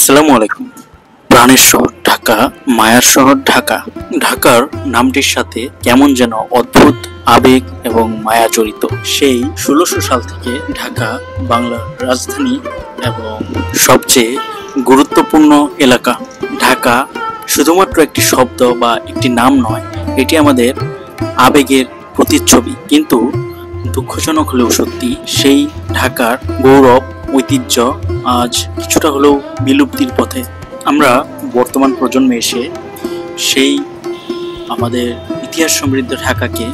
আসসালামু আলাইকুম। প্রাণের শহর ঢাকা, মায়ার শহর ঢাকা। ঢাকার নামটির সাথে কেমন যেন অদ্ভুত আবেগ এবং মায়া জড়িত। সেই 1600 সাল থেকে ঢাকা বাংলার রাজধানী এবং সবচেয়ে গুরুত্বপূর্ণ এলাকা। ঢাকা শুধুমাত্র একটি শব্দ বা একটি নাম নয়, এটি আমাদের আবেগের প্রতিচ্ছবি। কিন্তু দুঃখজনক হলেও সত্যি, সেই ঢাকার গৌরব ঐতিহ্য আজ কিছুটা হলেও বিলুপ্তির পথে। আমরা বর্তমান প্রজন্মে এসে সেই আমাদের ইতিহাস সমৃদ্ধ ঢাকাকে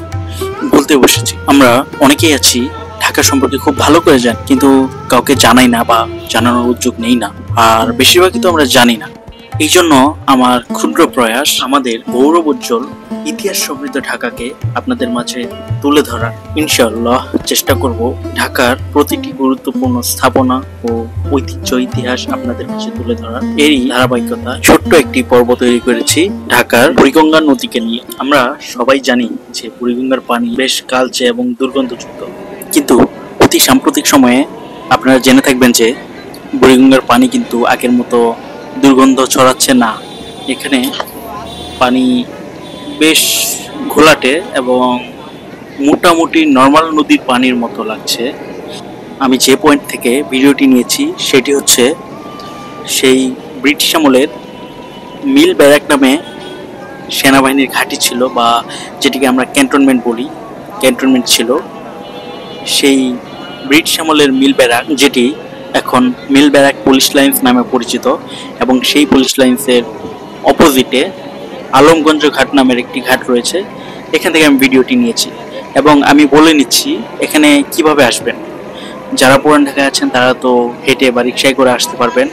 ভুলতে বসেছি। আমরা অনেকেই আছি ঢাকা সম্পর্কে খুব ভালো করে জানি, কিন্তু কাউকে জানাই না বা জানানোর উদ্যোগ নেই না, আর বেশিরভাগই তো আমরা জানি না। এই জন্য আমার ক্ষুদ্র প্রয়াস আমাদের গৌরব উজ্জ্বল ইতিহাস সমৃদ্ধ ঢাকাকে আপনাদের মাঝে তুলে ধরার। ইনশাআল্লাহ চেষ্টা করব ঢাকার প্রতিটি গুরুত্বপূর্ণ স্থাপনা ও ঐতিহ্য ইতিহাস আপনাদের মাঝে তুলে ধরার। এরই ধারাবাহিকতা ছোট্ট একটি পর্ব তৈরি করেছি ঢাকার বুড়িগঙ্গা নদীকে নিয়ে। আমরা সবাই জানি যে বুড়িগঙ্গার পানি বেশ কালচে এবং দুর্গন্ধযুক্ত, কিন্তু অতি সাম্প্রতিক সময়ে আপনারা জেনে থাকবেন যে বুড়িগঙ্গার পানি কিন্তু আগের মতো দুর্গন্ধ ছড়াচ্ছে না। এখানে পানি বেশ ঘোলাটে এবং মোটামুটি নর্মাল নদীর পানির মতো লাগছে। আমি যে পয়েন্ট থেকে ভিডিওটি নিয়েছি সেটি হচ্ছে সেই ব্রিটিশ আমলের মিল ব্যারাক নামে সেনাবাহিনীর ঘাঁটি ছিল, বা যেটিকে আমরা ক্যান্টনমেন্ট বলি, ক্যান্টনমেন্ট ছিল। সেই ব্রিটিশ আমলের মিল ব্যারাক, যেটি এখন মিল ব্যারাক পুলিশ লাইন্স নামে পরিচিত, এবং সেই পুলিশ লাইন্সের অপোজিটে আলমগঞ্জ ঘাট নামের একটি ঘাট রয়েছে। এখান থেকে আমি ভিডিওটি নিয়েছি এবং আমি বলে নিচ্ছি এখানে কিভাবে আসবেন। যারা পুরান ঢাকায় আছেন তারা তো হেঁটে বা রিক্সায় করে আসতে পারবেন,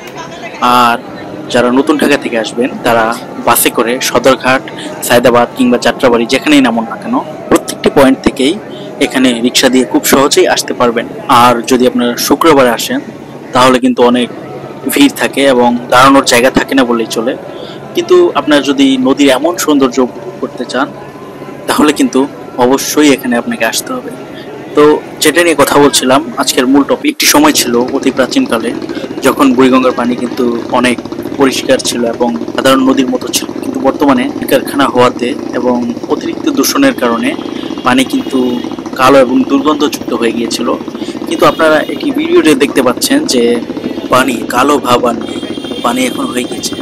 আর যারা নতুন ঢাকা থেকে আসবেন তারা বাসে করে সদরঘাট, সায়দাবাদ কিংবা যাত্রাবাড়ি যেখানেই নামুন না কেন, প্রত্যেকটি পয়েন্ট থেকেই এখানে রিক্সা দিয়ে খুব সহজেই আসতে পারবেন। আর যদি আপনারা শুক্রবারে আসেন তাহলে কিন্তু অনেক ভিড় থাকে এবং দাঁড়ানোর জায়গা থাকে না বললেই চলে। কিন্তু আপনারা যদি নদীর এমন সৌন্দর্য উপভোগ করতে চান তাহলে কিন্তু অবশ্যই এখানে আপনাকে আসতে হবে। তো যেটা নিয়ে কথা বলছিলাম, আজকের মূল টপিক। একটি সময় ছিল অতি প্রাচীনকালে যখন বুড়িগঙ্গার পানি কিন্তু অনেক পরিষ্কার ছিল এবং সাধারণ নদীর মতো ছিল, কিন্তু বর্তমানে কারখানা হওয়াতে এবং অতিরিক্ত দূষণের কারণে পানি কিন্তু কালো এবং দুর্গন্ধযুক্ত হয়ে গিয়েছিল। কিন্তু আপনারা একটি ভিডিওতে দেখতে পাচ্ছেন যে পানি কালো ভাব আর নেই, পানি এখন হয়ে গেছে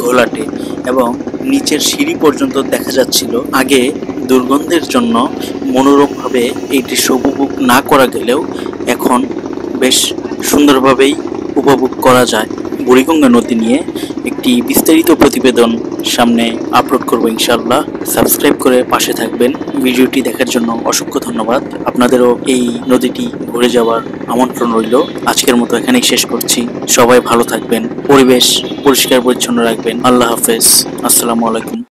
ঘোলাটে এবং নিচের সিঁড়ি পর্যন্ত দেখা যাচ্ছিল। আগে দুর্গন্ধের জন্য মনোরমভাবে এই দৃশ্য উপভোগ না করা গেলেও এখন বেশ সুন্দরভাবেই উপভোগ করা যায়। বুড়িগঙ্গা নদী নিয়ে একটি বিস্তারিত প্রতিবেদন সামনে আপলোড করব ইনশাআল্লাহ। সাবস্ক্রাইব করে পাশে থাকবেন। ভিডিওটি দেখার জন্য অসংখ্য ধন্যবাদ। আপনাদেরও এই নদীটি ঘুরে যাওয়ার আমন্ত্রণ রইল। আজকের মতো এখানেই শেষ করছি। সবাই ভালো থাকবেন, পরিবেশ পরিষ্কার পরিচ্ছন্ন রাখবেন। আল্লাহ হাফেজ, আসসালামু আলাইকুম।